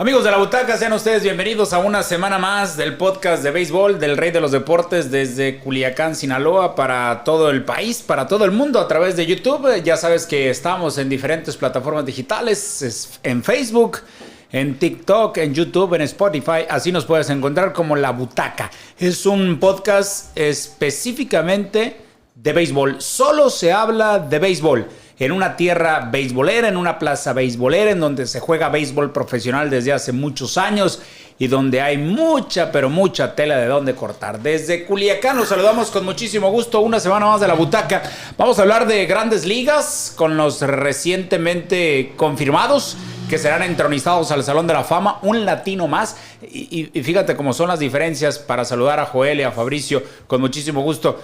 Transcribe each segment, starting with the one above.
Amigos de la butaca, sean ustedes bienvenidos a una semana más del podcast de béisbol del Rey de los Deportes desde Culiacán, Sinaloa, para todo el país, para todo el mundo a través de YouTube. Ya sabes que estamos en diferentes plataformas digitales, en Facebook, en TikTok, en YouTube, en Spotify. Así nos puedes encontrar como La Butaca. Es un podcast específicamente de béisbol. Solo se habla de béisbol. En una tierra beisbolera, en una plaza beisbolera, en donde se juega béisbol profesional desde hace muchos años y donde hay mucha, pero mucha tela de dónde cortar. Desde Culiacán los saludamos con muchísimo gusto, una semana más de La Butaca. Vamos a hablar de grandes ligas con los recientemente confirmados que serán entronizados al Salón de la Fama, un latino más. Y fíjate cómo son las diferencias para saludar a Joel y a Fabricio con muchísimo gusto.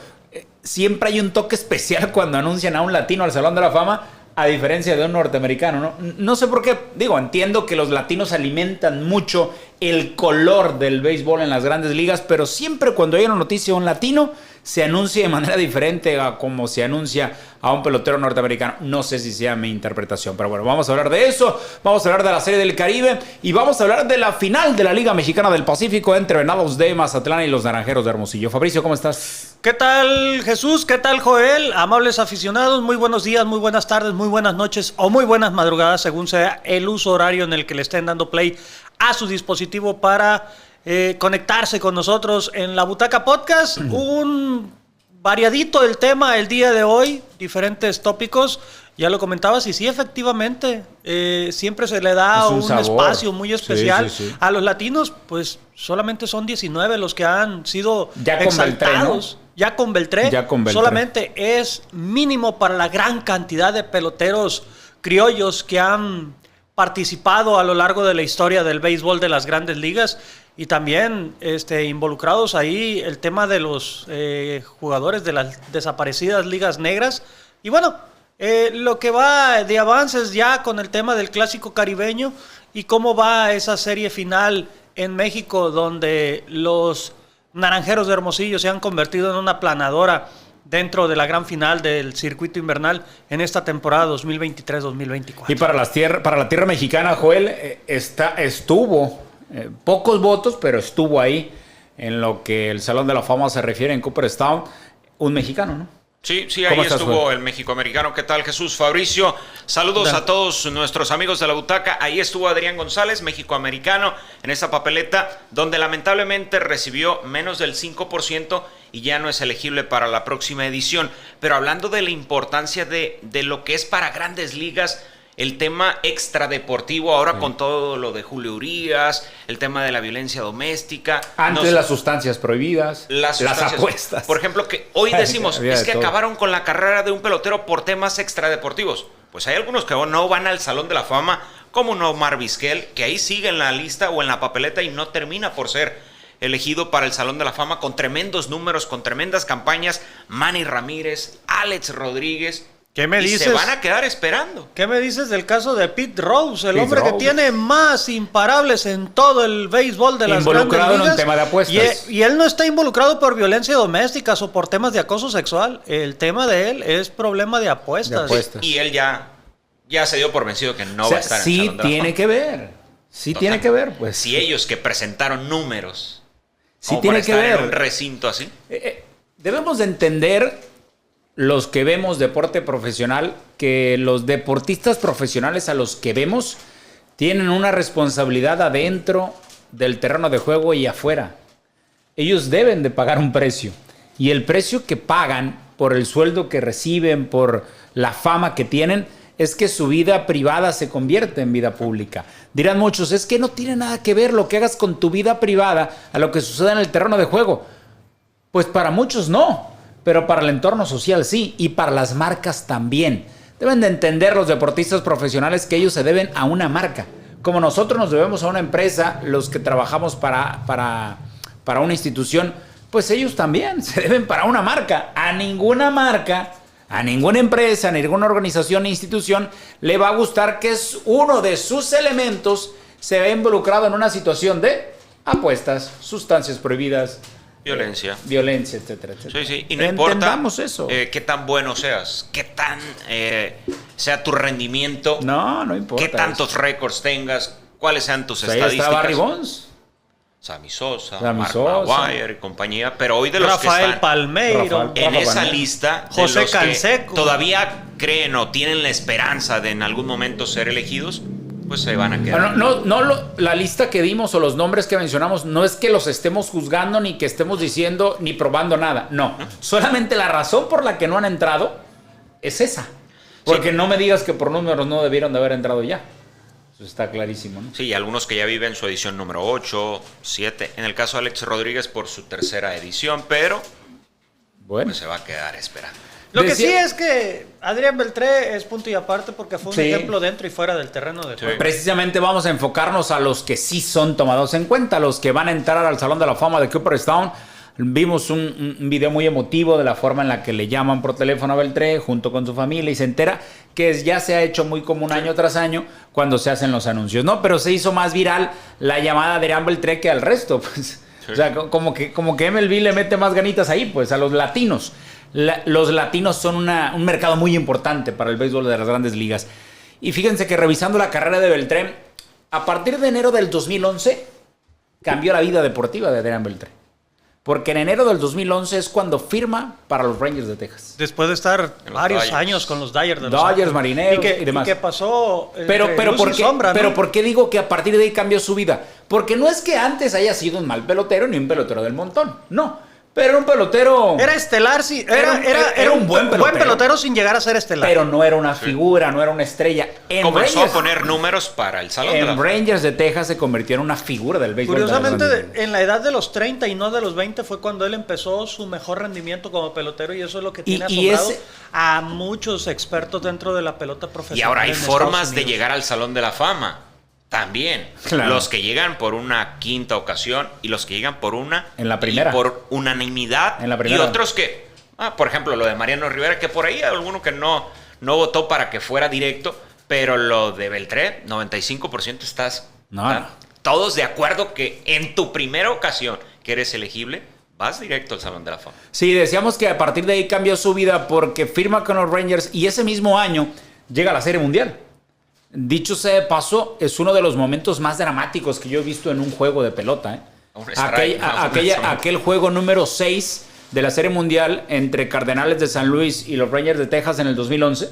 Siempre hay un toque especial cuando anuncian a un latino al Salón de la Fama, a diferencia de un norteamericano, ¿no? No sé por qué, entiendo que los latinos alimentan mucho el color del béisbol en las grandes ligas, pero siempre cuando hay una noticia de un latino, se anuncia de manera diferente a como se anuncia a un pelotero norteamericano. No sé si sea mi interpretación, pero bueno, vamos a hablar de eso, vamos a hablar de la Serie del Caribe y vamos a hablar de la final de la Liga Mexicana del Pacífico entre Venados de Mazatlán y los Naranjeros de Hermosillo. Fabricio, ¿cómo estás? ¿Qué tal, Jesús? ¿Qué tal, Joel? Amables aficionados, muy buenos días, muy buenas tardes, muy buenas noches o muy buenas madrugadas, según sea el uso horario en el que le estén dando play a su dispositivo para conectarse con nosotros en La Butaca Podcast. Un variadito el tema el día de hoy, diferentes tópicos, ya lo comentabas, y sí, efectivamente, siempre se le da un espacio muy especial. Sí. A los latinos, pues solamente son 19 los que han sido ya exaltados. Con Beltré, ¿no? Ya con Beltré solamente es mínimo para la gran cantidad de peloteros criollos que han participado a lo largo de la historia del béisbol de las grandes ligas. Y también involucrados ahí el tema de los jugadores de las desaparecidas ligas negras. Y bueno, lo que va de avances ya con el tema del clásico caribeño y cómo va esa serie final en México, donde los Naranjeros de Hermosillo se han convertido en una planadora dentro de la gran final del circuito invernal en esta temporada 2023-2024. Y para la tierra mexicana, Joel, estuvo... pocos votos, pero estuvo ahí en lo que el Salón de la Fama se refiere en Cooperstown, un mexicano, ¿no? Sí, ahí estuvo el mexicoamericano. ¿Qué tal, Jesús? Fabricio, saludos a todos nuestros amigos de La Butaca. Ahí estuvo Adrián González, mexicoamericano, en esa papeleta, donde lamentablemente recibió menos del 5% y ya no es elegible para la próxima edición. Pero hablando de la importancia de lo que es para grandes ligas, el tema extradeportivo ahora con todo lo de Julio Urías, el tema de la violencia doméstica. Antes las sustancias prohibidas, las apuestas. Por ejemplo, que hoy decimos, es que acabaron con la carrera de un pelotero por temas extradeportivos. Pues hay algunos que no van al Salón de la Fama, como Omar Vizquel, que ahí sigue en la lista o en la papeleta y no termina por ser elegido para el Salón de la Fama, con tremendos números, con tremendas campañas. Manny Ramírez, Alex Rodríguez. ¿Qué me dices? Se van a quedar esperando. ¿Qué me dices del caso de Pete Rose, el hombre que tiene más imparables en todo el béisbol de las grandes ligas? Involucrado en un tema de apuestas. Y él no está involucrado por violencia doméstica o por temas de acoso sexual. El tema de él es problema de apuestas. Y él ya se dio por vencido que no va a estar en el Salón de la Fama. Sí tiene que ver. Sí tiene que ver, pues. Si ellos que presentaron números, sí tiene que ver. En un recinto así. Debemos de entender, los que vemos deporte profesional, que los deportistas profesionales a los que vemos tienen una responsabilidad adentro del terreno de juego y afuera. Ellos deben de pagar un precio. Y el precio que pagan por el sueldo que reciben, por la fama que tienen, es que su vida privada se convierte en vida pública. Dirán muchos, es que no tiene nada que ver lo que hagas con tu vida privada a lo que sucede en el terreno de juego. Pues para muchos no. Pero para el entorno social sí, y para las marcas también. Deben de entender los deportistas profesionales que ellos se deben a una marca. Como nosotros nos debemos a una empresa, los que trabajamos para una institución, pues ellos también se deben para una marca. A ninguna marca, a ninguna empresa, a ninguna organización ni institución le va a gustar que es uno de sus elementos se ve involucrado en una situación de apuestas, sustancias prohibidas, violencia, etcétera, etcétera. Sí. Y no importa eso. Qué tan bueno seas, qué tan sea tu rendimiento. No importa. Qué tantos récords tengas, cuáles sean tus Ahí estadísticas. está Barry Bonds. Sammy Sosa, Sammy Mark Sosa. Maguire y compañía, pero hoy de los que Rafael están Palmeiro. en esa Palmeiro. lista, de José los que Canseco. todavía creen o tienen la esperanza de en algún momento ser elegidos, pues se van a quedar. La lista que dimos o los nombres que mencionamos no es que los estemos juzgando ni que estemos diciendo ni probando nada. No, solamente la razón por la que no han entrado es esa. Porque no me digas que por números no debieron de haber entrado ya. Eso está clarísimo, ¿no? Sí, algunos que ya viven su edición número 8, 7. En el caso de Alex Rodríguez por su tercera edición, pero Bueno, pues se va a quedar esperando. Lo que sí es que Adrián Beltré es punto y aparte porque fue un Sí. ejemplo dentro y fuera del terreno de juego. precisamente vamos a enfocarnos a los que sí son tomados en cuenta, los que van a entrar al Salón de la Fama de Cooperstown. Vimos un video muy emotivo de la forma en la que le llaman por teléfono a Beltré junto con su familia y se entera que ya se ha hecho muy común año tras año cuando se hacen los anuncios, ¿no? Pero se hizo más viral la llamada de Adrián Beltré que al resto, pues. Sí. O sea, como que MLB le mete más ganitas ahí, pues, a los latinos. Los latinos son un mercado muy importante para el béisbol de las grandes ligas. Y fíjense que revisando la carrera de Beltré, a partir de enero del 2011 cambió la vida deportiva de Adrián Beltré. Porque en enero del 2011 es cuando firma para los Rangers de Texas. Después de estar varios Dodgers. años con los Dodgers de Los Dodgers, Ángeles. Marineros y demás. Y que pasó Pero luz y sombra, ¿no? ¿por qué digo que a partir de ahí cambió su vida? Porque no es que antes haya sido un mal pelotero ni un pelotero del montón. No. Pero era un pelotero. Era estelar, sí. Era un buen pelotero. sin llegar a ser estelar. Pero no era una figura, no era una estrella. Comenzó a poner números para el Salón de la En Fama. Rangers de Texas se convirtió en una figura del béisbol. Curiosamente, en la edad de los 30 y no de los 20 fue cuando él empezó su mejor rendimiento como pelotero y eso es lo que tiene asombrado a muchos expertos dentro de la pelota profesional. Y ahora hay en formas Estados de Unidos. llegar al Salón de la Fama. También. Claro. Los que llegan por una quinta ocasión y los que llegan por una. En la primera. Y por unanimidad. En la primera. Y otros que. Por ejemplo, lo de Mariano Rivera, que por ahí hay alguno que no votó para que fuera directo. Pero lo de Beltré, 95% están todos de acuerdo que en tu primera ocasión que eres elegible, vas directo al Salón de la Fama. Sí, decíamos que a partir de ahí cambió su vida porque firma con los Rangers y ese mismo año llega a la Serie Mundial. Dicho sea de paso, es uno de los momentos más dramáticos que yo he visto en un juego de pelota. Aquel juego número 6 de la Serie Mundial entre Cardenales de San Luis y los Rangers de Texas en el 2011,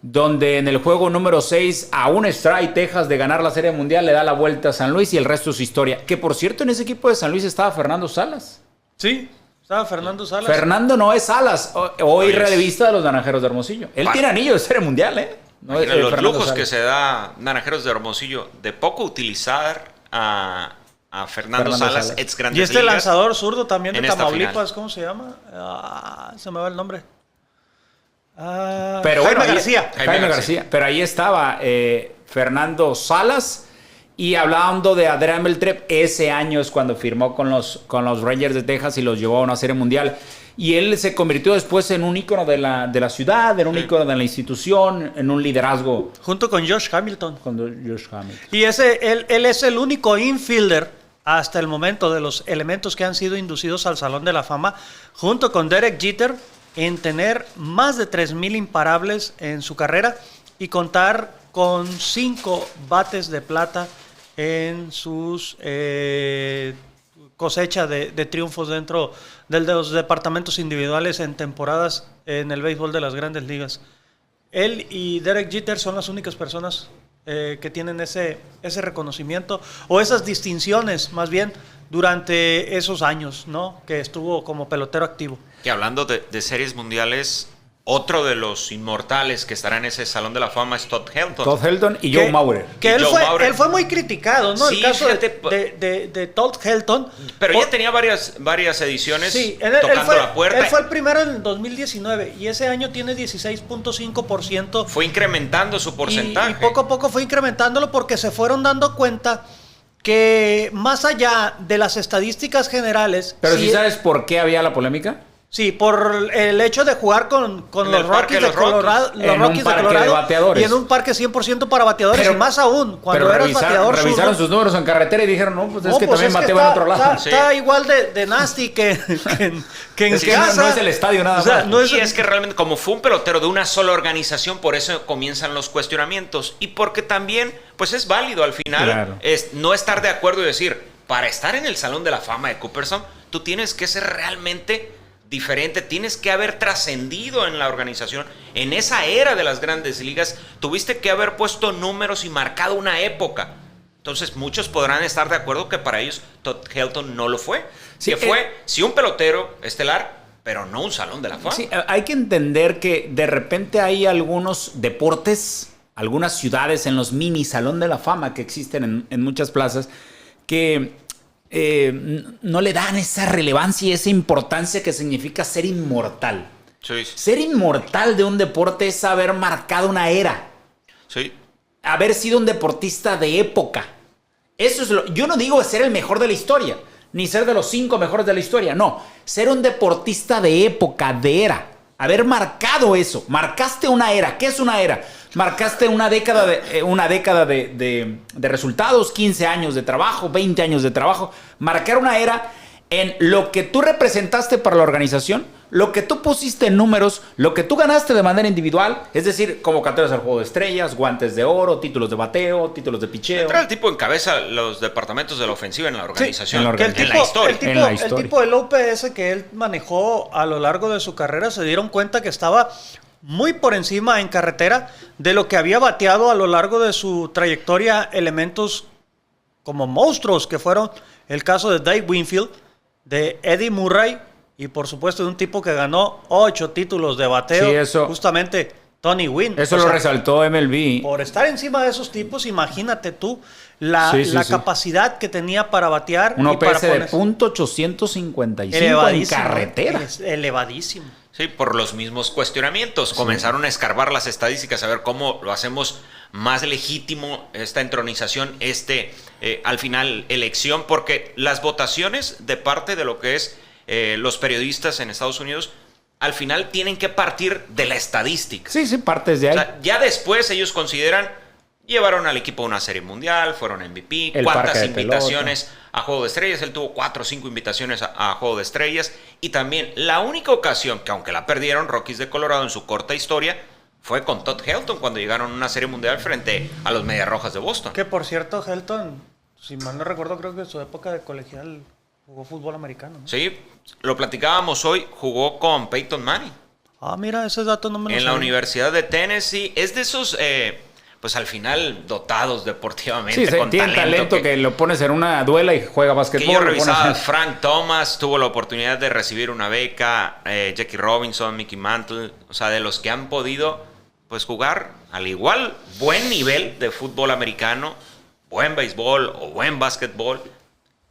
donde en el juego número 6 a un strike Texas de ganar la Serie Mundial le da la vuelta a San Luis y el resto es su historia. Que por cierto en ese equipo de San Luis estaba Fernando Salas. Sí, estaba Fernando Salas. Fernando no es Salas, hoy relevista de los Naranjeros de Hermosillo. Él tiene anillo de Serie Mundial, ¿eh? No, los Fernando lujos Salas. que se da Naranjeros de Hermosillo de poco utilizar a Fernando Salas, ex Grandes Y este Ligas, lanzador zurdo también de en esta Tamaulipas, final. ¿cómo se llama? Se me va el nombre. Pero Jaime bueno, García. Jaime García. Pero ahí estaba Fernando Salas. Y hablando de Adrián Beltré, ese año es cuando firmó con los Rangers de Texas y los llevó a una Serie Mundial. Y él se convirtió después en un ícono de la ciudad, en un ícono de la institución, en un liderazgo. Junto con Josh Hamilton. Con Josh Hamilton. Y él es el único infielder hasta el momento de los elementos que han sido inducidos al Salón de la Fama, junto con Derek Jeter, en tener más de 3,000 imparables en su carrera y contar con 5 bates de plata en sus cosecha de triunfos dentro de los departamentos individuales en temporadas en el béisbol de las grandes ligas. Él y Derek Jeter son las únicas personas que tienen ese reconocimiento o esas distinciones más bien durante esos años, ¿no? Que estuvo como pelotero activo. Que hablando de series mundiales, otro de los inmortales que estará en ese Salón de la Fama es Todd Helton. Todd Helton y Joe Mauer. Que él fue muy criticado, ¿no? Sí, el caso fíjate, de Todd Helton. Pero ya tenía varias ediciones él tocando la puerta. Él fue el primero en el 2019 y ese año tiene 16.5%. Fue incrementando su porcentaje. Y poco a poco fue incrementándolo porque se fueron dando cuenta que más allá de las estadísticas generales... Pero ¿sí sabes por qué había la polémica? Sí, por el hecho de jugar con los Rockies de Colorado. Los Rockies de Colorado. Y en un parque 100% para bateadores. Y más aún, cuando eras bateador revisaron sus números en carretera y dijeron, no, pues es que también bateaba en otro lado. Está igual de nasty que en casa. No es el estadio nada más. No es que realmente, como fue un pelotero de una sola organización, por eso comienzan los cuestionamientos. Y porque también, pues es válido al final, no estar de acuerdo y decir, para estar en el Salón de la Fama de Cooperstown, tú tienes que ser realmente diferente, tienes que haber trascendido en la organización. En esa era de las grandes ligas, tuviste que haber puesto números y marcado una época. Entonces, muchos podrán estar de acuerdo que para ellos Todd Helton no lo fue. Sí un pelotero estelar, pero no un Salón de la Fama. Sí, hay que entender que de repente hay algunos deportes, algunas ciudades en los mini Salón de la Fama que existen en muchas plazas, que no le dan esa relevancia y esa importancia que significa ser inmortal. Sí. Ser inmortal de un deporte es haber marcado una era. Sí. Haber sido un deportista de época. Eso es yo no digo ser el mejor de la historia, ni ser de los 5 mejores de la historia. No, ser un deportista de época, de era. Haber marcado eso. Marcaste una era. ¿Qué es una era? Marcaste una década de resultados, 15 años de trabajo, 20 años de trabajo. Marcar una era en lo que tú representaste para la organización, lo que tú pusiste en números, lo que tú ganaste de manera individual, es decir, convocatorias al Juego de Estrellas, guantes de oro, títulos de bateo, títulos de picheo. Entra el tipo encabeza los departamentos de la ofensiva en la organización, en la historia. El tipo del OPS que él manejó a lo largo de su carrera se dieron cuenta que estaba muy por encima en carretera de lo que había bateado a lo largo de su trayectoria elementos como monstruos, que fueron el caso de Dave Winfield, de Eddie Murray y por supuesto de un tipo que ganó 8 títulos de bateo, justamente Tony Gwynn. Eso lo resaltó MLB. Por estar encima de esos tipos, imagínate tú la capacidad que tenía para batear. Un OPS de .855 en carretera. Elevadísimo. Sí, por los mismos cuestionamientos. Comenzaron a escarbar las estadísticas, a ver cómo lo hacemos más legítimo esta entronización, al final elección, porque las votaciones de parte de lo que es los periodistas en Estados Unidos, al final tienen que partir de la estadística. Sí, partes de ahí. O sea, ya después ellos consideran, llevaron al equipo a una serie mundial, fueron MVP, cuántas invitaciones a Juego de Estrellas. Él tuvo 4 o 5 invitaciones a Juego de Estrellas. Y también la única ocasión que, aunque la perdieron Rockies de Colorado en su corta historia, fue con Todd Helton cuando llegaron a una serie mundial frente a los Medias Rojas de Boston. Que por cierto, Helton, si mal no recuerdo, creo que en su época de colegial jugó fútbol americano, ¿no? Sí, lo platicábamos hoy, jugó con Peyton Manning. Ah, mira, ese dato no me lo En la Universidad de Tennessee. Es de esos, pues al final, dotados deportivamente. Sí, con tiene talento que lo pones en una duela y juega básquetbol. Que yo revisaba, Frank Thomas tuvo la oportunidad de recibir una beca, Jackie Robinson, Mickey Mantle, o sea, de los que han podido pues jugar al igual buen nivel de fútbol americano, buen béisbol o buen básquetbol.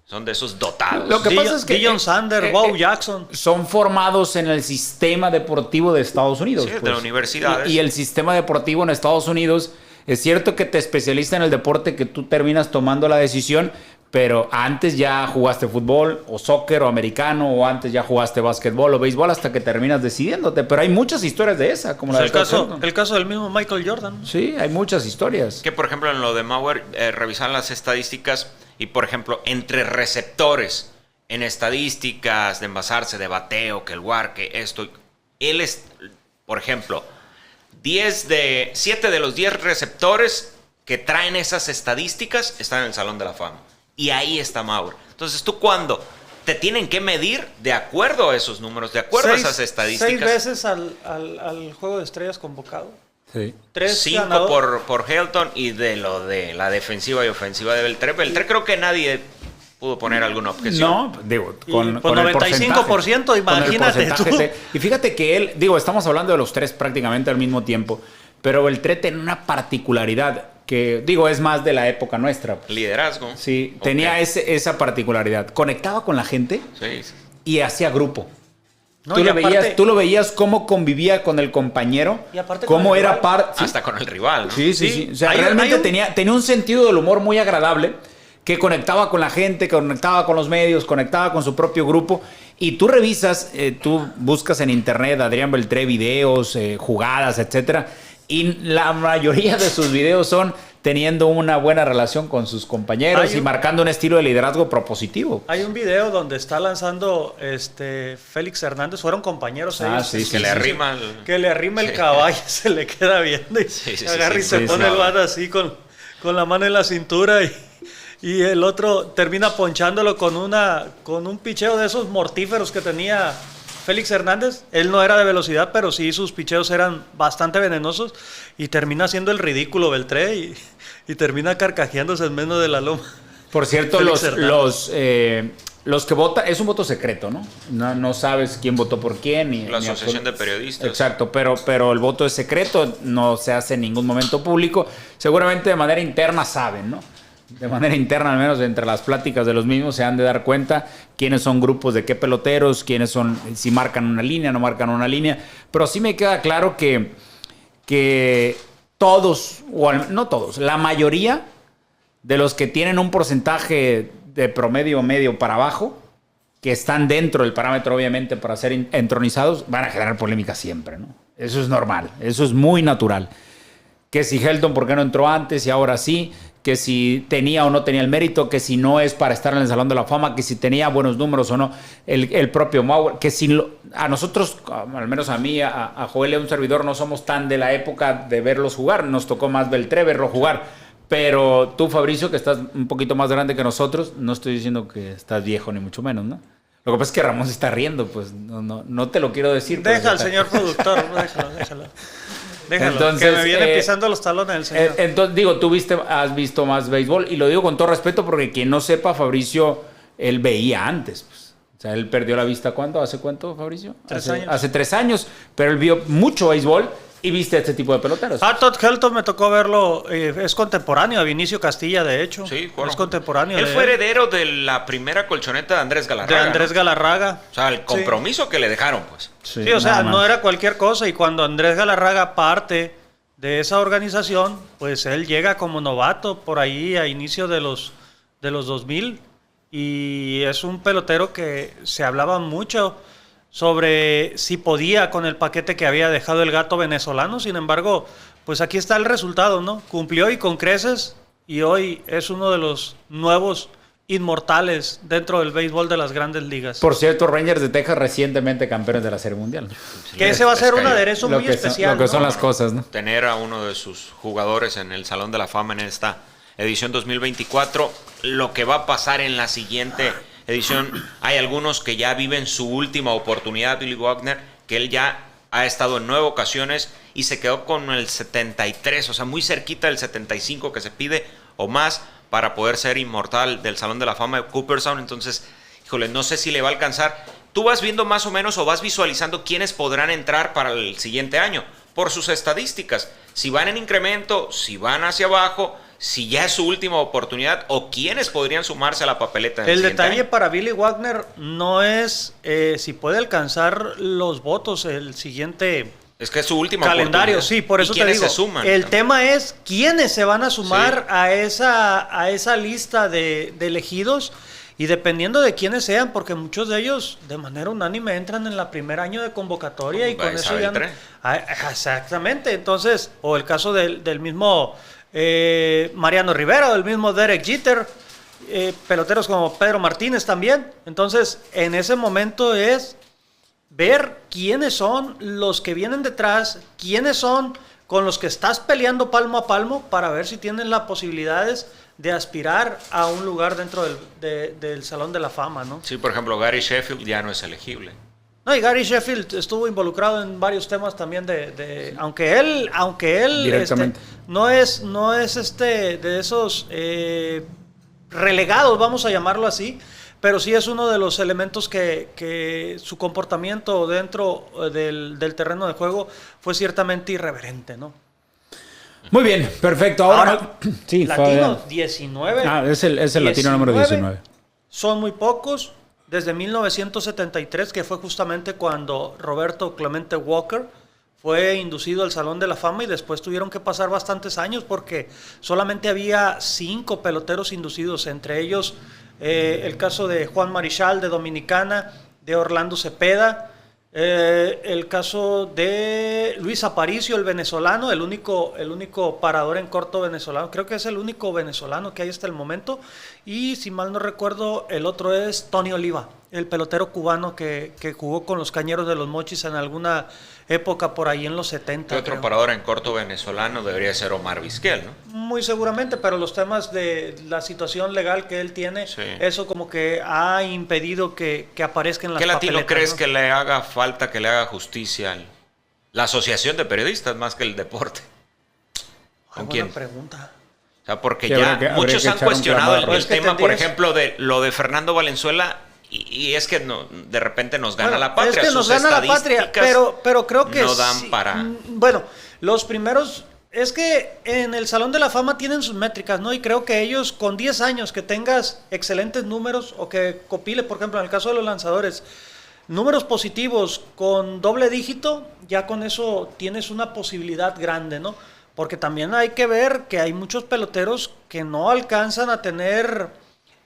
Son de esos dotados. Lo que pasa es que Deion Sanders, Bo Jackson son formados en el sistema deportivo de Estados Unidos. Sí, de la universidad. Y el sistema deportivo en Estados Unidos, es cierto que te especializa en el deporte que tú terminas tomando la decisión, pero antes ya jugaste fútbol o soccer o americano, o antes ya jugaste básquetbol o béisbol hasta que terminas decidiéndote. Pero hay muchas historias de esa, como la del el caso del mismo Michael Jordan. Sí, hay muchas historias. Que por ejemplo en lo de Mauer, revisan las estadísticas y por ejemplo entre receptores en estadísticas de envasarse, de bateo, que el WAR, que esto, él es, por ejemplo, 7 de los 10 receptores que traen esas estadísticas están en el Salón de la Fama. Y ahí está Mauer. Entonces, tú cuando te tienen que medir de acuerdo a esos números, de acuerdo a esas estadísticas. 6 veces al Juego de Estrellas convocado. Sí. 5 por Helton, y de lo de la defensiva y ofensiva de Beltré. Beltré creo que nadie pudo poner alguna objeción. No, digo, con el 95%, imagínate tú. Y fíjate que él, estamos hablando de los 3 prácticamente al mismo tiempo, pero Beltré tiene una particularidad que, es más de la época nuestra. Liderazgo. Sí, okay. Tenía esa particularidad. Conectaba con la gente y hacía grupo. No, tú lo veías cómo convivía con el compañero, cómo era parte... Hasta con el rival, ¿no? Sí. O sea, realmente tenía un sentido del humor muy agradable, que conectaba con la gente, conectaba con los medios, conectaba con su propio grupo, Y tú revisas, tú buscas en internet Adrián Beltré videos, jugadas, etcétera, y la mayoría de sus videos son teniendo una buena relación con sus compañeros y marcando un estilo de liderazgo propositivo. Hay un video donde está lanzando Félix Hernández, fueron compañeros ellos. Sí, que le arrima que le arrima el caballo, se le queda viendo y agarra y se pone el vato así con la mano en la cintura y el otro termina ponchándolo con un picheo de esos mortíferos que tenía Félix Hernández. Él no era de velocidad, pero sí sus picheos eran bastante venenosos y termina haciendo el ridículo Beltré y termina carcajeándose en medio de la loma. Por cierto, los que votan, es un voto secreto, ¿no? No sabes quién votó por quién. La Asociación de Periodistas. Exacto, pero el voto es secreto, no se hace en ningún momento público. Seguramente de manera interna saben, ¿no? De manera interna, al menos entre las pláticas de los mismos, se han de dar cuenta quiénes son grupos de qué peloteros, quiénes son, si marcan una línea, no marcan una línea. Pero sí me queda claro que todos, o no todos, la mayoría de los que tienen un porcentaje de promedio medio para abajo, que están dentro del parámetro, obviamente, para ser entronizados, van a generar polémica siempre, ¿no? Eso es normal, eso es muy natural. Que si Helton, ¿por qué no entró antes y ahora sí? Que si tenía o no tenía el mérito, que si no es para estar en el Salón de la Fama, que si tenía buenos números o no, el propio Mauer, que si a nosotros, al menos a mí, a Joel y a un servidor, no somos tan de la época de verlos jugar, nos tocó más Beltré verlo jugar, pero tú, Fabricio, que estás un poquito más grande que nosotros, no estoy diciendo que estás viejo ni mucho menos, ¿no? Lo que pasa es que Ramón se está riendo, pues no te lo quiero decir. Deja al señor productor, déjalo. Déjalo, entonces, que me viene pisando los talones el señor. Entonces, digo, tú has visto más béisbol, y lo digo con todo respeto porque quien no sepa, Fabricio, él veía antes. Pues. O sea, él perdió la vista, ¿cuándo? ¿Hace cuánto, Fabricio? 3 años. Hace 3 años, pero él vio mucho béisbol y viste este tipo de peloteros. Todd Helton me tocó verlo, es contemporáneo a Vinicio Castilla, de hecho. Sí, bueno. Es contemporáneo. Él fue heredero de la primera colchoneta de Andrés Galarraga. De Andrés Galarraga. O sea, el compromiso que le dejaron, pues. Sí, o sea, no era cualquier cosa, y cuando Andrés Galarraga parte de esa organización, pues él llega como novato por ahí a inicio de los 2000, y es un pelotero que se hablaba mucho sobre si podía con el paquete que había dejado el gato venezolano. Sin embargo, pues aquí está el resultado, ¿no? Cumplió y con creces, y hoy es uno de los nuevos inmortales dentro del béisbol de las grandes ligas. Por cierto, Rangers de Texas recientemente campeones de la Serie Mundial. Que ese va a ser un aderezo muy especial. Lo que son las cosas, ¿no? Tener a uno de sus jugadores en el Salón de la Fama en esta edición 2024. Lo que va a pasar en la siguiente edición, hay algunos que ya viven su última oportunidad. Billy Wagner, que él ya ha estado en 9 ocasiones y se quedó con el 73, o sea, muy cerquita del 75 que se pide o más para poder ser inmortal del Salón de la Fama de Cooperstown. Entonces, híjole, no sé si le va a alcanzar. Tú vas viendo más o menos, o vas visualizando quiénes podrán entrar para el siguiente año por sus estadísticas, si van en incremento, si van hacia abajo, si ya es su última oportunidad, o quiénes podrían sumarse a la papeleta. El detalle para Billy Wagner no es si puede alcanzar los votos el siguiente... Es que es su última calendario, sí, por eso te digo. Se suman? El tema es quiénes se van a sumar a esa lista de elegidos, y dependiendo de quiénes sean, porque muchos de ellos de manera unánime entran en el primer año de convocatoria y con eso ya... Exactamente, entonces, o el caso del mismo Mariano Rivera, o el mismo Derek Jeter, peloteros como Pedro Martínez también. Entonces, en ese momento es ver quiénes son los que vienen detrás, quiénes son con los que estás peleando palmo a palmo, para ver si tienen las posibilidades de aspirar a un lugar dentro del Salón de la Fama, ¿no? Sí, por ejemplo, Gary Sheffield ya no es elegible. No, y Gary Sheffield estuvo involucrado en varios temas también aunque él no es de esos relegados, vamos a llamarlo así, pero sí es uno de los elementos que su comportamiento dentro del terreno de juego fue ciertamente irreverente, ¿no? Muy bien, perfecto. Ahora sí, Latino 19. Es el latino número 19. Son muy pocos. Desde 1973, que fue justamente cuando Roberto Clemente Walker fue inducido al Salón de la Fama, y después tuvieron que pasar bastantes años porque solamente había 5 peloteros inducidos, entre ellos el caso de Juan Marichal de Dominicana, de Orlando Cepeda, el caso de Luis Aparicio, el venezolano, el único parador en corto venezolano, creo que es el único venezolano que hay hasta el momento, y si mal no recuerdo, el otro es Tony Oliva, el pelotero cubano que jugó con los Cañeros de los Mochis en alguna época por ahí en los 70. ¿Qué otro parador en corto venezolano debería ser Omar Vizquel, no? Muy seguramente, pero los temas de la situación legal que él tiene, sí, eso como que ha impedido que aparezca en las papeletas. ¿Qué latino crees, ¿no?, que le haga falta, que le haga justicia la asociación de periodistas más que el deporte? ¿Con quién? Buena pregunta. O sea, porque ya muchos han cuestionado el tema, por ejemplo, de lo de Fernando Valenzuela. Y es que no, de repente nos gana la patria. Es que nos gana la patria, pero creo que no dan para... Bueno, los primeros... Es que en el Salón de la Fama tienen sus métricas, ¿no? Y creo que ellos, con 10 años, que tengas excelentes números, o que compile, por ejemplo, en el caso de los lanzadores, números positivos con doble dígito, ya con eso tienes una posibilidad grande, ¿no? Porque también hay que ver que hay muchos peloteros que no alcanzan a tener...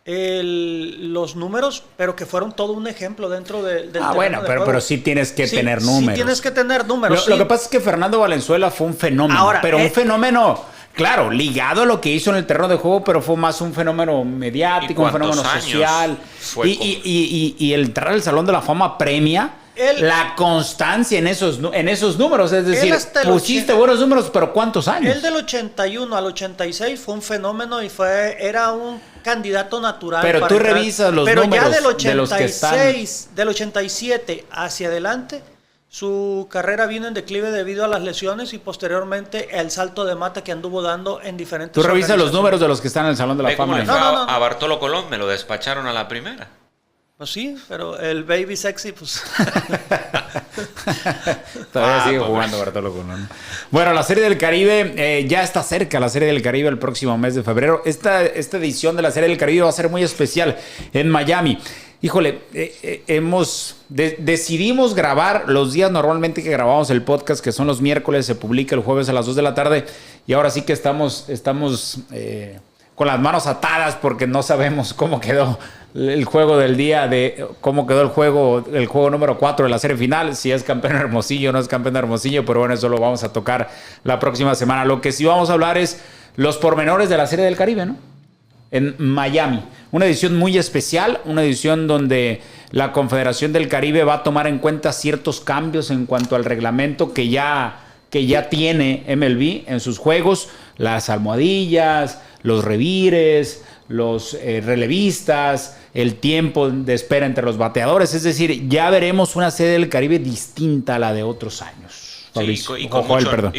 los números, pero que fueron todo un ejemplo dentro del bueno, pero sí tienes que tener números. Sí tienes que tener números. Lo que pasa es que Fernando Valenzuela fue un fenómeno. Ahora, pero un fenómeno, claro, ligado a lo que hizo en el terreno de juego, pero fue más un fenómeno mediático, un fenómeno social. Y el entrar al Salón de la Fama premia la constancia en esos números, es decir, pusiste buenos números, pero ¿cuántos años? El del 81 al 86 fue un fenómeno y era un candidato natural. Pero tú revisas los números ya del 86, de los que están... del 87 hacia adelante, su carrera vino en declive debido a las lesiones y posteriormente el salto de mata que anduvo dando en diferentes... Tú revisas los números de los que están en el Salón de la Fama. No. A Bartolo Colón me lo despacharon a la primera. Pues sí, pero el baby sexy, pues... Todavía sigue jugando Bartolo Colón. Bueno, la Serie del Caribe ya está cerca, la Serie del Caribe el próximo mes de febrero. Esta edición de la Serie del Caribe va a ser muy especial en Miami. Híjole, decidimos grabar los días normalmente que grabamos el podcast, que son los miércoles, se publica el jueves a las 2 de la tarde, y ahora sí que estamos con las manos atadas porque no sabemos cómo quedó el juego del día, cómo quedó el juego número 4 de la serie final, si es campeón Hermosillo o no es campeón Hermosillo, pero bueno, eso lo vamos a tocar la próxima semana. Lo que sí vamos a hablar es los pormenores de la Serie del Caribe, ¿no? En Miami. Una edición muy especial, una edición donde la Confederación del Caribe va a tomar en cuenta ciertos cambios en cuanto al reglamento que ya tiene MLB en sus juegos, las almohadillas, los revires, los relevistas, el tiempo de espera entre los bateadores. Es decir, ya veremos una Serie del Caribe distinta a la de otros años. Sí, y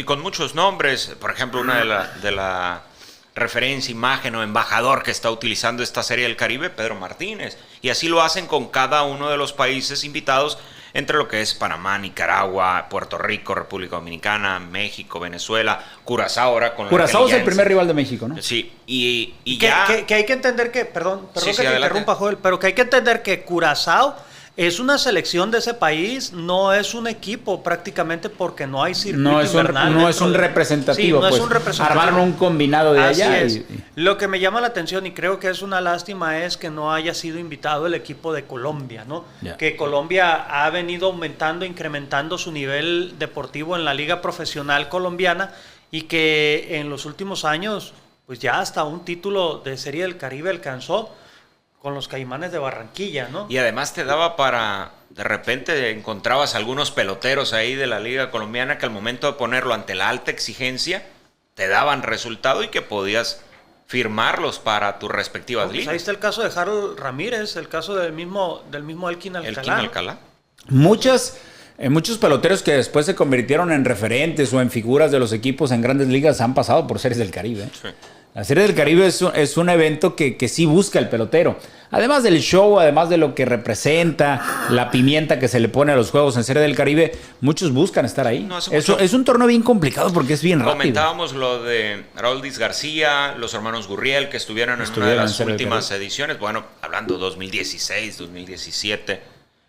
con muchos nombres. Por ejemplo, una de la referencia, imagen o embajador que está utilizando esta Serie del Caribe, Pedro Martínez. Y así lo hacen con cada uno de los países invitados, entre lo que es Panamá, Nicaragua, Puerto Rico, República Dominicana, México, Venezuela, Curazao ahora con Curazao es el primer rival de México, ¿no? Sí, y que hay que entender que, perdón que te interrumpa, Joel, pero que hay que entender que Curazao es una selección de ese país, no es un equipo prácticamente porque no hay circuito invernal. No es un representativo, sí, no es un representativo. Armaron un combinado de Así allá. Es. Lo que me llama la atención y creo que es una lástima es que no haya sido invitado el equipo de Colombia, ¿no? Yeah. Que Colombia ha venido incrementando su nivel deportivo en la liga profesional colombiana y que en los últimos años, pues ya hasta un título de Serie del Caribe alcanzó con los Caimanes de Barranquilla, ¿no? Y además te daba de repente encontrabas algunos peloteros ahí de la liga colombiana que al momento de ponerlo ante la alta exigencia, te daban resultado y que podías firmarlos para tus respectivas ligas. Ahí está el caso de Harold Ramírez, el caso del mismo Elkin Alcalá. Muchos peloteros que después se convirtieron en referentes o en figuras de los equipos en grandes ligas han pasado por Series del Caribe. Sí. La Serie del Caribe es un evento que sí busca el pelotero. Además del show, además de lo que representa, la pimienta que se le pone a los juegos en Serie del Caribe, muchos buscan estar ahí. No, es un torneo bien complicado porque es bien rápido. Comentábamos lo de Aroldis García, los hermanos Gurriel, que estuvieron en una de las últimas ediciones. Bueno, hablando 2016, 2017,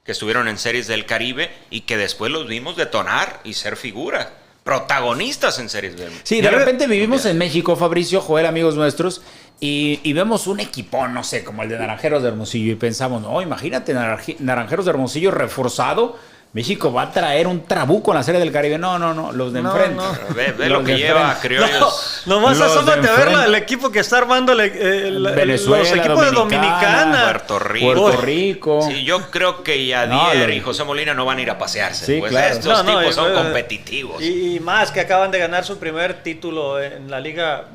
que estuvieron en Series del Caribe y que después los vimos detonar y ser figuras. Protagonistas en Series del Sí, de repente vivimos en México, Fabricio, Joel, amigos nuestros, Y vemos un equipo, no sé, como el de Naranjeros de Hermosillo, y pensamos, no, imagínate, Naranjeros de Hermosillo reforzado. México va a traer un trabuco en la Serie del Caribe. No, los de enfrente. Ve lo que lleva Criollos. Nomás asómate a ver el equipo que está armando Venezuela, los equipos de Dominicana. Puerto Rico. Sí, yo creo que Yadier y José Molina no van a ir a pasearse. Sí, pues claro. estos tipos son competitivos. Y más que acaban de ganar su primer título en la liga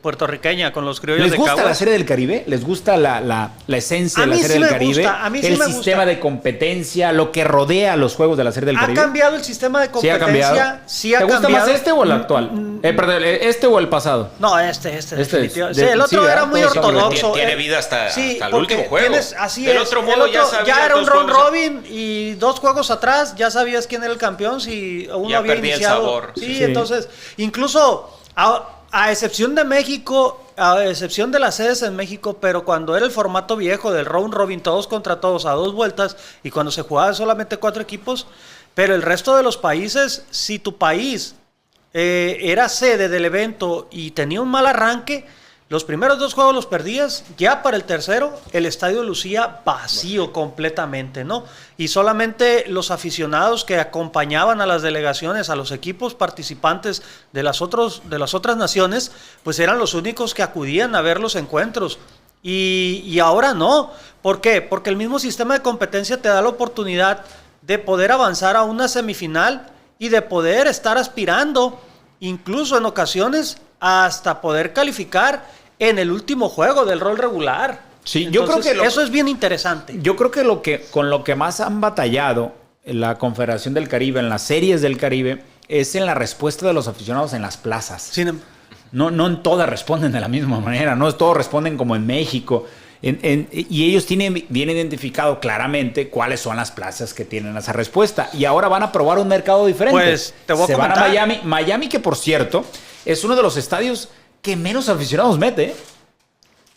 puertorriqueña con los Criollos de Caguas. ¿Les gusta la Serie del Caribe? ¿Les gusta la esencia de la Serie del Caribe? A mí sí el me sistema de competencia, lo que rodea los juegos de la Serie del Caribe. ¿Ha cambiado el sistema de competencia? Sí, ¿Te gusta más este o el actual? Perdón, ¿este o el pasado? No, este definitivamente. Sí, el otro era muy ortodoxo. Tiene vida hasta el último juego. Del otro modo ya era un round robin y 2 juegos atrás ya sabías quién era el campeón si uno había iniciado. El sabor. Sí, entonces, incluso a excepción de México, a excepción de las sedes en México, pero cuando era el formato viejo del round robin, todos contra todos a 2 vueltas, y cuando se jugaba solamente 4 equipos, pero el resto de los países, si tu país era sede del evento y tenía un mal arranque, los primeros 2 juegos los perdías, ya para el tercero el estadio lucía vacío completamente, ¿no? Y solamente los aficionados que acompañaban a las delegaciones, a los equipos participantes de las otras naciones, pues eran los únicos que acudían a ver los encuentros. Y ahora no. ¿Por qué? Porque el mismo sistema de competencia te da la oportunidad de poder avanzar a una semifinal y de poder estar aspirando, incluso en ocasiones, hasta poder calificar en el último juego del rol regular. Sí, entonces, yo creo que eso es bien interesante. Yo creo que con lo que más han batallado en la Confederación del Caribe, en las series del Caribe, es en la respuesta de los aficionados en las plazas. No en todas responden de la misma manera, no todos responden como en México. Y ellos tienen bien identificado claramente cuáles son las plazas que tienen esa respuesta. Y ahora van a probar un mercado diferente. Pues te voy a comentar. Van a Miami, que por cierto, es uno de los estadios que menos aficionados mete.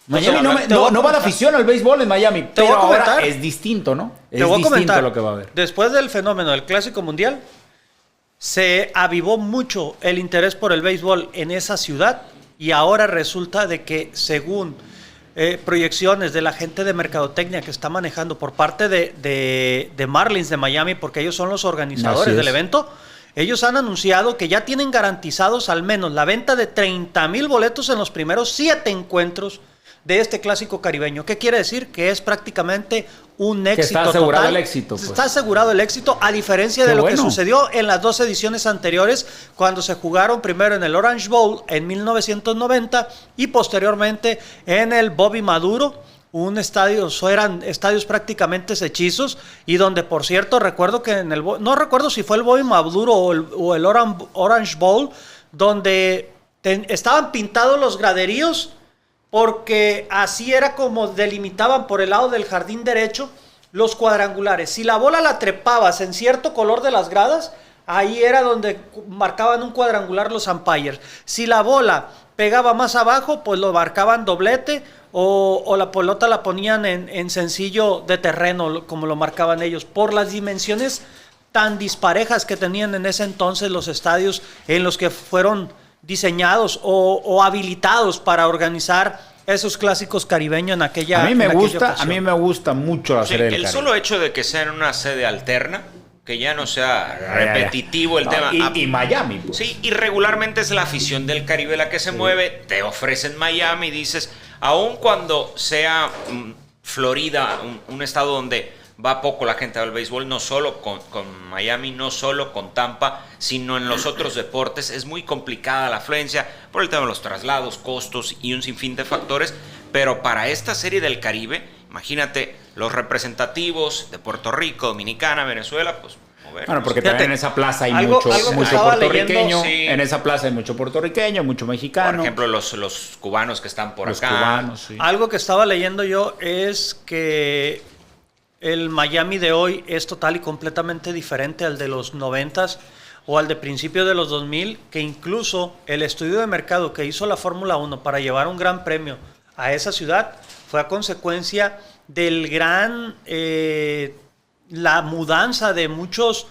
Miami no va la afición al béisbol en Miami, pero ahora es distinto, ¿no? Es distinto lo que va a haber. Después del fenómeno del Clásico Mundial, se avivó mucho el interés por el béisbol en esa ciudad y ahora resulta de que según proyecciones de la gente de mercadotecnia que está manejando por parte de Marlins de Miami, porque ellos son los organizadores del evento, ellos han anunciado que ya tienen garantizados al menos la venta de 30,000 boletos en los primeros 7 encuentros de este clásico caribeño. ¿Qué quiere decir? Que es prácticamente un éxito. Que está asegurado total. El éxito. Pues. Está asegurado el éxito, a diferencia de lo que sucedió en las 2 ediciones anteriores, cuando se jugaron primero en el Orange Bowl en 1990 y posteriormente en el Bobby Maduro. Eran estadios prácticamente hechizos y donde, por cierto, recuerdo que no recuerdo si fue el Bobby Maduro o el Orange Bowl, donde estaban pintados los graderíos porque así era como delimitaban por el lado del jardín derecho los cuadrangulares. Si la bola la trepabas en cierto color de las gradas, ahí era donde marcaban un cuadrangular los umpires. Si la bola pegaba más abajo, pues lo marcaban doblete o la pelota la ponían en sencillo de terreno, como lo marcaban ellos, por las dimensiones tan disparejas que tenían en ese entonces los estadios en los que fueron diseñados o habilitados para organizar esos clásicos caribeños en aquella A mí me gusta mucho la serie del Caribe. El solo hecho de que sea en una sede alterna, que ya no sea repetitivo el tema. Y Miami. Pues. Sí, y regularmente es la afición del Caribe la que se mueve, te ofrecen Miami y dices, aun cuando sea Florida, un estado donde va poco la gente al béisbol, no solo con Miami, no solo con Tampa, sino en los otros deportes, es muy complicada la afluencia por el tema de los traslados, costos y un sinfín de factores, pero para esta serie del Caribe, imagínate, los representativos de Puerto Rico, Dominicana, Venezuela, pues bueno, porque también en esa plaza hay mucho puertorriqueño, sí. En esa plaza hay mucho puertorriqueño, mucho mexicano. Por ejemplo, los cubanos que están por acá. Cubanos, sí. Algo que estaba leyendo yo es que el Miami de hoy es total y completamente diferente al de los 90s o al de principios de los 2000, que incluso el estudio de mercado que hizo la Fórmula 1 para llevar un gran premio a esa ciudad fue a consecuencia del la mudanza de muchos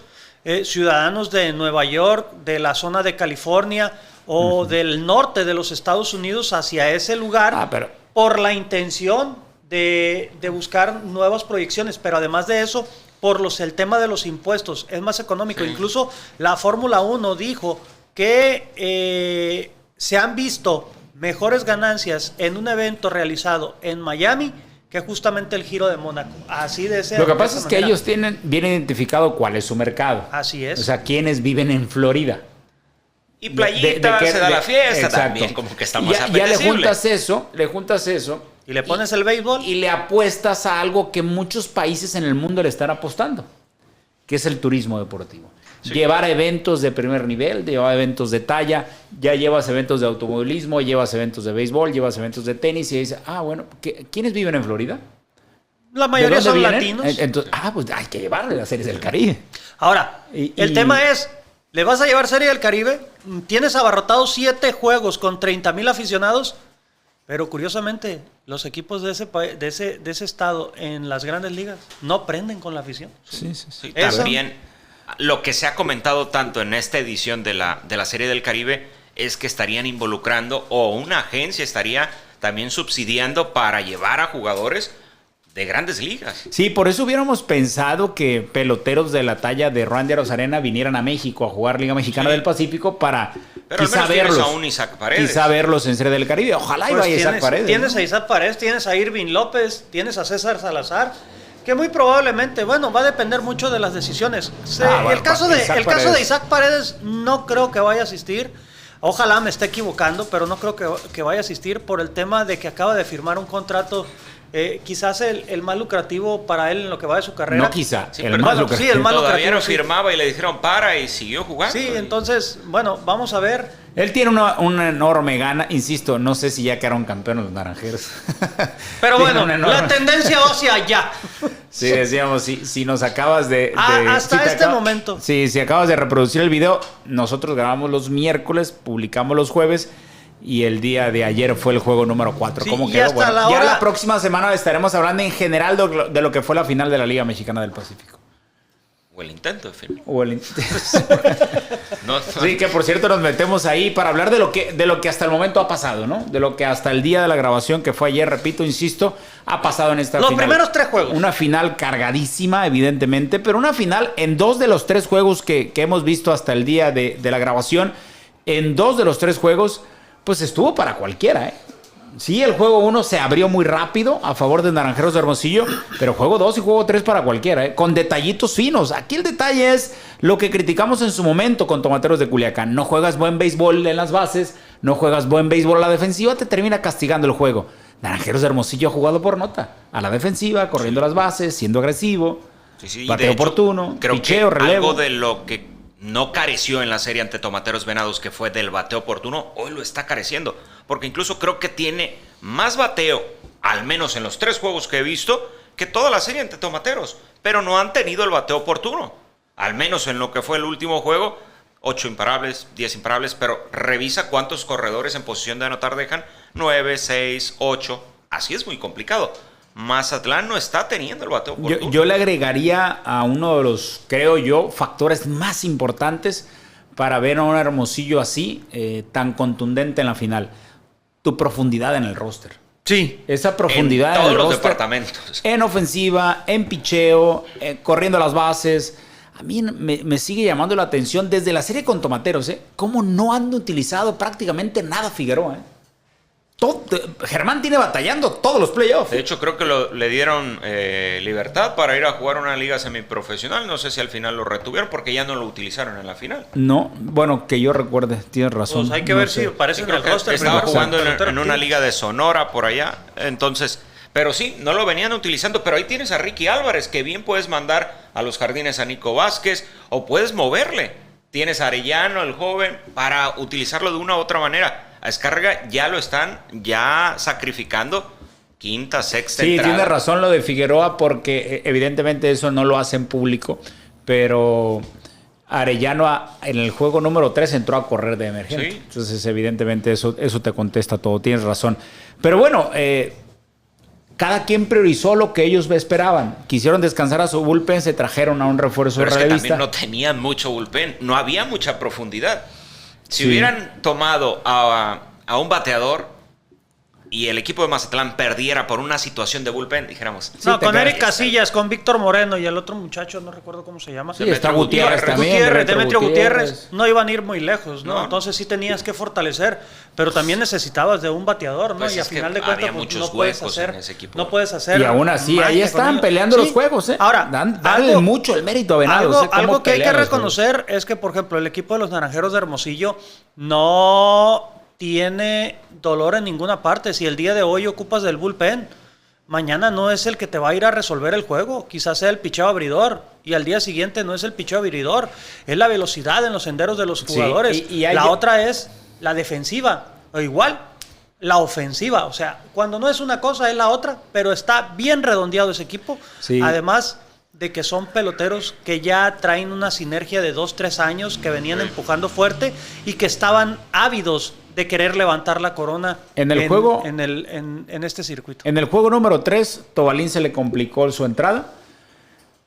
ciudadanos de Nueva York, de la zona de California o del norte de los Estados Unidos hacia ese lugar por la intención de buscar nuevas proyecciones, pero además de eso, el tema de los impuestos es más económico. Sí. Incluso la Fórmula 1 dijo que se han visto mejores ganancias en un evento realizado en Miami que justamente el Giro de Mónaco. Así de ese. Lo que pasa es que ellos tienen bien identificado cuál es su mercado. Así es. O sea, quienes viven en Florida. Y Playita se da la fiesta también, como que está más apetecible. Ya le juntas eso. Y le pones el béisbol. Y le apuestas a algo que muchos países en el mundo le están apostando, que es el turismo deportivo. Sí. Llevar eventos de primer nivel, llevar eventos de talla, ya llevas eventos de automovilismo, llevas eventos de béisbol, llevas eventos de tenis y dices, bueno, ¿quiénes viven en Florida? La mayoría son latinos. Entonces, pues hay que llevarle las Series del Caribe. Ahora, el tema es, ¿le vas a llevar Serie del Caribe? Tienes abarrotados 7 juegos con 30,000 aficionados, pero curiosamente los equipos de ese estado en las grandes ligas no prenden con la afición. Sí. También lo que se ha comentado tanto en esta edición de la Serie del Caribe es que estarían involucrando, o una agencia estaría también subsidiando para llevar a jugadores de grandes ligas. Sí, por eso hubiéramos pensado que peloteros de la talla de Randy Arozarena vinieran a México a jugar Liga Mexicana del Pacífico para quizá verlos en Serie del Caribe. Ojalá iba Isaac Paredes. Tienes a Isaac Paredes, tienes a Irving López, tienes a César Salazar, que muy probablemente, va a depender mucho de las decisiones. El caso de Isaac Paredes no creo que vaya a asistir. Ojalá me esté equivocando, pero no creo que vaya a asistir por el tema de que acaba de firmar un contrato quizás el más lucrativo para él en lo que va de su carrera. No quizá, el más lucrativo. Todavía no firmaba y le dijeron para y siguió jugando. Sí, entonces, vamos a ver. Él tiene una enorme gana, insisto, no sé si ya quedaron campeones los Naranjeros. Pero bueno, la tendencia va hacia allá. Sí, decíamos, si nos acabas momento. Sí, si acabas de reproducir el video, nosotros grabamos los miércoles, publicamos los jueves. Y el día de ayer fue el juego número 4. Sí, ¿Cómo quedó? Ya la próxima semana estaremos hablando en general de lo que fue la final de la Liga Mexicana del Pacífico. O el intento de final. Sí, que por cierto nos metemos ahí para hablar de lo que hasta el momento ha pasado, ¿no? De lo que hasta el día de la grabación, que fue ayer, repito, insisto, ha pasado en esta final. Los primeros 3 juegos. Una final cargadísima, evidentemente, pero una final en 2 de los 3 juegos que hemos visto hasta el día de la grabación. En 2 de los 3 juegos, pues estuvo para cualquiera, ¿eh? Sí, el juego 1 se abrió muy rápido a favor de Naranjeros de Hermosillo, pero juego 2 y juego 3 para cualquiera, ¿eh? Con detallitos finos. Aquí el detalle es lo que criticamos en su momento con Tomateros de Culiacán. No juegas buen béisbol en las bases, no juegas buen béisbol a la defensiva, te termina castigando el juego. Naranjeros de Hermosillo ha jugado por nota. A la defensiva, corriendo las bases, siendo agresivo, bateo oportuno, picheo, relevo. Algo de lo que no careció en la serie ante Tomateros Venados, que fue del bateo oportuno, hoy lo está careciendo. Porque incluso creo que tiene más bateo, al menos en los 3 juegos que he visto, que toda la serie ante Tomateros. Pero no han tenido el bateo oportuno. Al menos en lo que fue el último juego, 8 imparables, 10 imparables, pero revisa cuántos corredores en posición de anotar dejan. 9, 6, 8. Así es muy complicado. Mazatlán no está teniendo el bateo oportuno. Yo le agregaría a uno de los, creo yo, factores más importantes para ver a un Hermosillo así, tan contundente en la final. Tu profundidad en el roster. Sí. Esa profundidad en todos el los roster, departamentos. En ofensiva, en picheo, corriendo las bases. A mí me sigue llamando la atención desde la serie con Tomateros, cómo no han utilizado prácticamente nada Figueroa, Germán tiene batallando todos los playoffs. De hecho, creo que le dieron libertad para ir a jugar una liga semiprofesional. No sé si al final lo retuvieron porque ya no lo utilizaron en la final. No, bueno, que yo recuerde, tienes razón. Pues hay que ver si parece en el roster. Estaba jugando en una liga de Sonora por allá. Entonces, pero sí, no lo venían utilizando. Pero ahí tienes a Ricky Álvarez, que bien puedes mandar a los Jardines a Nico Vázquez o puedes moverle. Tienes a Arellano, el joven, para utilizarlo de una u otra manera. A Escárraga ya lo están sacrificando. Quinta, sexta entrada. Sí, tiene razón lo de Figueroa, porque evidentemente eso no lo hacen público, pero Arellano en el juego número 3 entró a correr de emergente. Sí. Entonces evidentemente eso te contesta todo, tienes razón. Pero bueno, cada quien priorizó lo que ellos esperaban. Quisieron descansar a su bullpen, se trajeron a un refuerzo relevista. Pero es que también no tenían mucho bullpen, no había mucha profundidad. Si hubieran tomado a un bateador y el equipo de Mazatlán perdiera por una situación de bullpen, dijéramos. No, con Eric Casillas, con Víctor Moreno y el otro muchacho, no recuerdo cómo se llama. Sí, está Gutiérrez también. Demetrio Gutiérrez. No iban a ir muy lejos, ¿no? Entonces sí tenías que fortalecer, pero también necesitabas de un bateador, ¿no? Pues y a final de cuentas pues, no puedes hacer en ese equipo. No puedes hacer. Y aún así, ahí estaban peleando los juegos, ¿eh? Ahora, dale mucho el mérito a Venados. Algo que hay que reconocer es que, por ejemplo, el equipo de los Naranjeros de Hermosillo no tiene dolor en ninguna parte. Si el día de hoy ocupas del bullpen, mañana no es el que te va a ir a resolver el juego. Quizás sea el picheo abridor. Y al día siguiente no es el picheo abridor. Es la velocidad en los senderos de los jugadores. Sí, la otra es la defensiva. O igual, la ofensiva. O sea, cuando no es una cosa es la otra. Pero está bien redondeado ese equipo. Sí. Además de que son peloteros que ya traen una sinergia de 2-3 años, que venían empujando fuerte y que estaban ávidos de querer levantar la corona en el juego, en este circuito. En el juego número 3, Tobalín se le complicó su entrada.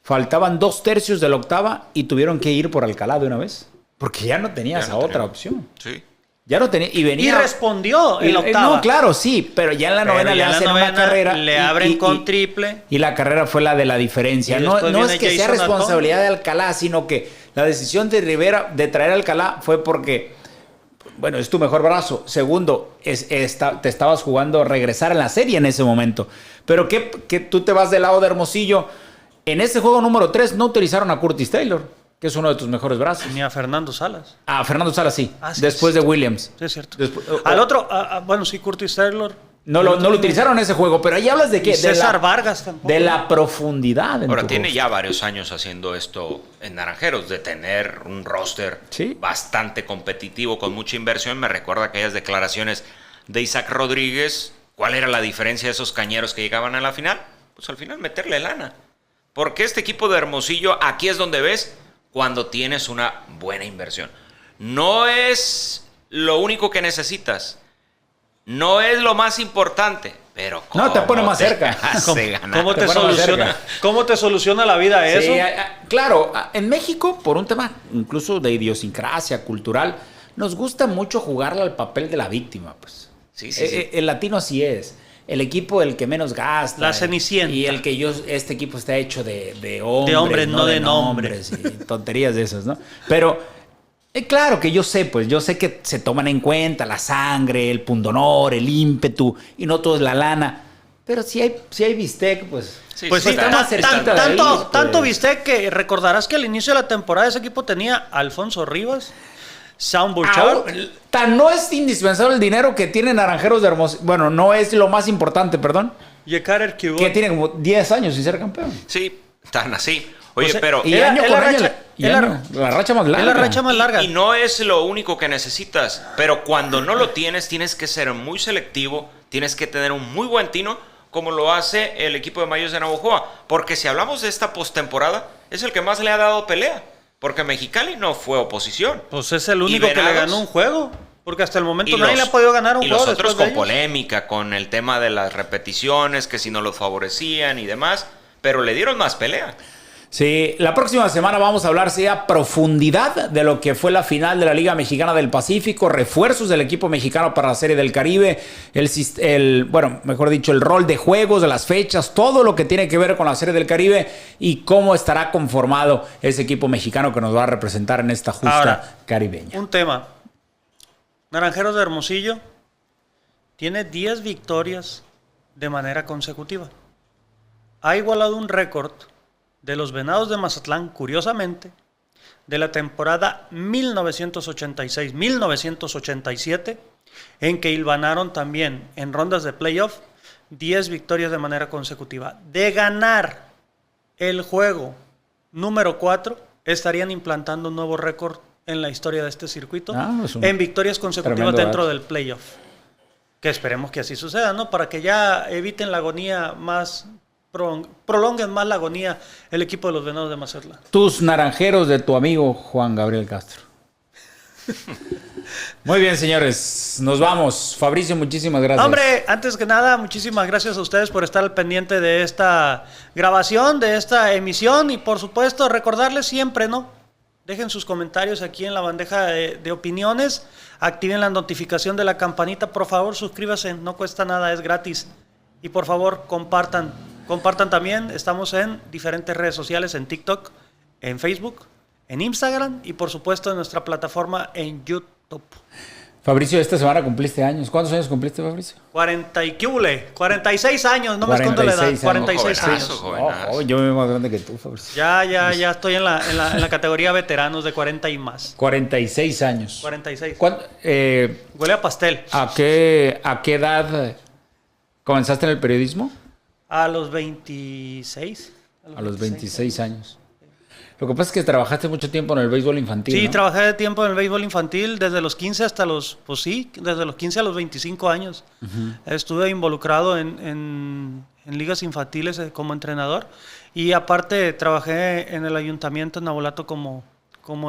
Faltaban 2/3 de la octava y tuvieron que ir por Alcalá de una vez. Porque ya no tenías otra opción. Sí. Ya no tenía. Y respondió en la octava. No, claro, sí, pero ya en la novena le hacen una carrera. Le abren con triple. Y la carrera fue la de la diferencia. No es que sea responsabilidad de Alcalá, sino que la decisión de Rivera de traer a Alcalá fue porque, bueno, es tu mejor brazo. Segundo, te estabas jugando regresar en la serie en ese momento. Pero que tú te vas del lado de Hermosillo. En ese juego número 3 no utilizaron a Curtis Taylor, que es uno de tus mejores brazos. Ni a Fernando Salas. A Fernando Salas sí, sí después de Williams. Sí, es cierto. Al otro, bueno, sí, Curtis Taylor. No lo utilizaron en ese juego, pero ahí hablas de qué. César Vargas tampoco. De la profundidad. Ahora, tiene ya varios años haciendo esto en Naranjeros, de tener un roster bastante competitivo, con mucha inversión. Me recuerda aquellas declaraciones de Isaac Rodríguez. ¿Cuál era la diferencia de esos cañeros que llegaban a la final? Pues al final meterle lana. Porque este equipo de Hermosillo, aquí es donde ves cuando tienes una buena inversión. No es lo único que necesitas. No es lo más importante, pero no, te pone más cerca. ¿Cómo te soluciona la vida eso? Sí, claro, en México, por un tema incluso de idiosincrasia cultural, nos gusta mucho jugarle al papel de la víctima, pues. Sí. El latino así es. El equipo el que menos gasta. La Cenicienta. Y el que este equipo está hecho de hombres. De hombres, no de nombres. Y tonterías de esas, ¿no? Pero claro que yo sé que se toman en cuenta la sangre, el pundonor, el ímpetu, y no todo es la lana. Pero si hay bistec, pues... Sí, está más cerquita de ahí, pues. Tanto bistec que recordarás que al inicio de la temporada ese equipo tenía a Alfonso Rivas, Sam Burchard. Tan no es indispensable el dinero que tienen Naranjeros de Hermosillo. Bueno, no es lo más importante, perdón. Yekarer Kibon. Que tiene como 10 años sin ser campeón. Sí, tan así. Oye, pero... Y año con año, la racha más larga. Es la racha más larga. Y no es lo único que necesitas. Pero cuando no lo tienes que ser muy selectivo. Tienes que tener un muy buen tino, como lo hace el equipo de Mayos de Navojoa. Porque si hablamos de esta postemporada, es el que más le ha dado pelea. Porque Mexicali no fue oposición. Pues es el único que le ganó un juego. Porque hasta el momento nadie le ha podido ganar un juego. Y los otros con polémica, con el tema de las repeticiones, que si no los favorecían y demás. Pero le dieron más pelea. Sí, la próxima semana vamos a hablar a profundidad de lo que fue la final de la Liga Mexicana del Pacífico, refuerzos del equipo mexicano para la Serie del Caribe, el rol de juegos, de las fechas, todo lo que tiene que ver con la Serie del Caribe y cómo estará conformado ese equipo mexicano que nos va a representar en esta justa caribeña. Un tema. Naranjeros de Hermosillo tiene 10 victorias de manera consecutiva. Ha igualado un récord de los Venados de Mazatlán, curiosamente, de la temporada 1986-1987, en que hilvanaron también en rondas de playoff 10 victorias de manera consecutiva. De ganar el juego número 4, estarían implantando un nuevo récord en la historia de este circuito en victorias consecutivas dentro del playoff. Que esperemos que así suceda, ¿no? Para que ya eviten la agonía más... prolonguen más la agonía el equipo de los Venados de Mazatlán. Tus naranjeros de tu amigo Juan Gabriel Castro. Muy bien, señores, nos vamos. Fabricio, muchísimas gracias. Hombre, antes que nada, muchísimas gracias a ustedes por estar al pendiente de esta grabación, de esta emisión, y por supuesto recordarles siempre, ¿no?, Dejen sus comentarios aquí en la bandeja de opiniones. Activen la notificación de la campanita. Por favor, suscríbanse. No cuesta nada, es gratis. Y por favor, compartan. Compartan también. Estamos en diferentes redes sociales, en TikTok, en Facebook, en Instagram y por supuesto en nuestra plataforma en YouTube. Fabricio, esta semana cumpliste años. ¿Cuántos años cumpliste, Fabricio? 46 años, no me escondo la edad. 46 años. Oh, yo me veo más grande que tú, Fabricio. Ya estoy en la categoría veteranos de 40 y más. 46 años. 46. Huele a pastel. ¿A qué edad comenzaste en el periodismo? A los 26. A los 26 años. Lo que pasa es que trabajaste mucho tiempo en el béisbol infantil, Sí, ¿no? trabajé de tiempo en el béisbol infantil desde los 15 hasta los... Pues sí, desde los 15 a los 25 años. Estuve involucrado en ligas infantiles como entrenador. Y aparte trabajé en el ayuntamiento en Navolato como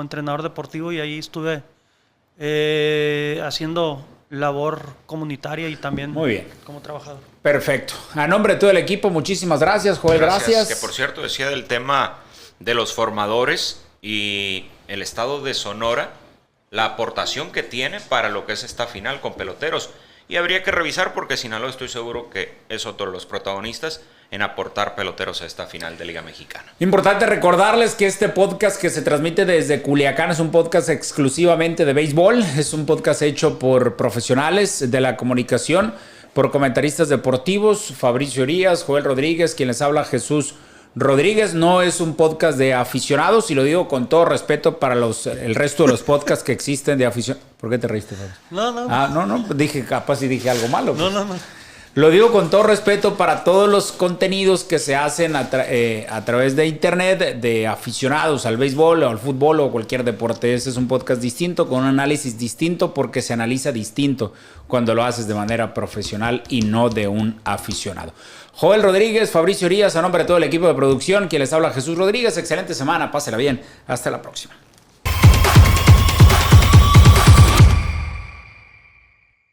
entrenador deportivo y ahí estuve haciendo labor comunitaria y también muy bien, como trabajador. Perfecto. A nombre de todo el equipo, muchísimas gracias, Joel. Gracias. Que por cierto decía del tema de los formadores y el estado de Sonora, la aportación que tiene para lo que es esta final con peloteros. Y habría que revisar porque Sinaloa estoy seguro que es otro de los protagonistas en aportar peloteros a esta final de Liga Mexicana. Importante recordarles que este podcast que se transmite desde Culiacán es un podcast exclusivamente de béisbol. Es un podcast hecho por profesionales de la comunicación, por comentaristas deportivos, Fabricio Urías, Joel Rodríguez, quien les habla, Jesús Rodríguez. No es un podcast de aficionados y lo digo con todo respeto para el resto de los podcasts que existen de aficionados. ¿Por qué te reíste, Fabricio? No. Dije, capaz si dije algo malo. Pues. No. Lo digo con todo respeto para todos los contenidos que se hacen a través de internet de aficionados al béisbol o al fútbol o cualquier deporte. Este es un podcast distinto, con un análisis distinto, porque se analiza distinto cuando lo haces de manera profesional y no de un aficionado. Joel Rodríguez, Fabricio Urías, a nombre de todo el equipo de producción, quien les habla, Jesús Rodríguez. Excelente semana, pásela bien. Hasta la próxima.